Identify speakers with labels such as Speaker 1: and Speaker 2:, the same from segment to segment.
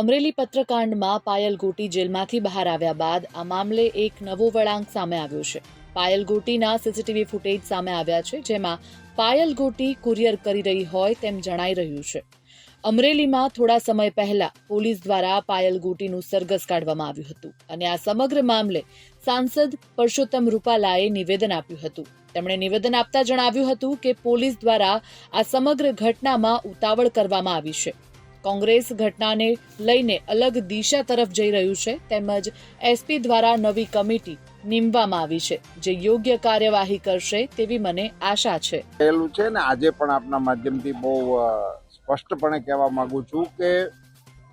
Speaker 1: અમરેલી પત્રકાંડમાં પાયલ ગોટી જેલમાંથી બહાર આવ્યા બાદ આ મામલે એક નવો વળાંક સામે આવ્યો છે। પાયલ ગોટીના સીસીટીવી ફૂટેજ સામે આવ્યા છે, જેમાં પાયલ ગોટી કુરિયર કરી રહી હોય તેમ જણાઈ રહ્યું છે। અમરેલીમાં થોડા સમય પહેલા પોલીસ દ્વારા પાયલ ગોટીનું સરઘસ કાઢવામાં આવ્યું હતું અને આ સમગ્ર મામલે સાંસદ પરસોત્તમ રૂપાલાએ નિવેદન આપ્યું હતું। તેમણે નિવેદન આપતા જણાવ્યું હતું કે પોલીસ દ્વારા આ સમગ્ર ઘટનામાં ઉતાવળ કરવામાં આવી છે। કોંગ્રેસ ઘટનાને લઈને અલગ દિશા તરફ જઈ રહ્યું છે, તેમજ એસપી દ્વારા નવી કમિટી નીમવામાં આવી છે, જે યોગ્ય કાર્યવાહી કરશે તેવી મને આશા છે।
Speaker 2: કહેલું છે ને, આજે પણ આપના માધ્યમથી બહુ સ્પષ્ટપણે કહેવા માંગુ છું કે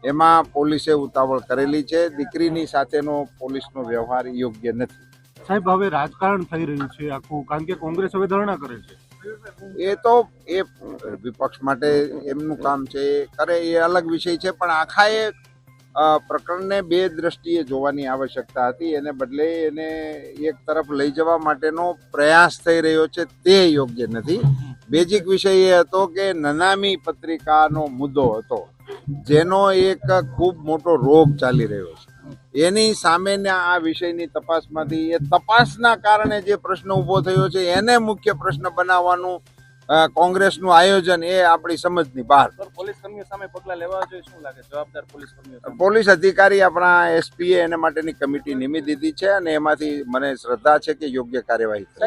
Speaker 2: એમાં પોલીસે ઉતાવળ કરેલી છે। દીકરીની સાથેનો પોલીસનો વ્યવહાર યોગ્ય નથી।
Speaker 3: સાહેબ, હવે રાજકારણ થઈ રહ્યું છે આખું, કારણ કે કોંગ્રેસ હવે ધરણા કરે છે।
Speaker 2: એ તો એ વિપક્ષ માટે એમનું કામ છે, એ કરે, એ અલગ વિષય છે, પણ આખા એ પ્રકરણને બે દ્રષ્ટિએ જોવાની આવશ્યકતા હતી। એને બદલે એને એક તરફ લઈ જવા માટેનો પ્રયાસ થઈ રહ્યો છે, તે યોગ્ય નથી। બેઝિક વિષય એ હતો કે નનામી પત્રિકાનો મુદ્દો હતો, જેનો એક ખૂબ મોટો રોગ ચાલી રહ્યો છે। એની સામેના આ વિષયની તપાસમાંથી, એ તપાસના કારણે જે પ્રશ્ન ઊભો થયો છે એને મુખ્ય પ્રશ્ન બનાવવાનું કોંગ્રેસનું આયોજન એ આપણી સમજની બહાર।
Speaker 4: પોલીસ કર્મીઓ સામે પગલાં લેવા જોઈએ, શું લાગે જવાબદાર પોલીસ કર્મીઓ સામે?
Speaker 2: પોલીસ અધિકારી આપણા એસપીએ એને માટેની કમિટી નિમી દીધી છે અને એમાંથી મને શ્રદ્ધા છે કે યોગ્ય કાર્યવાહી થશે।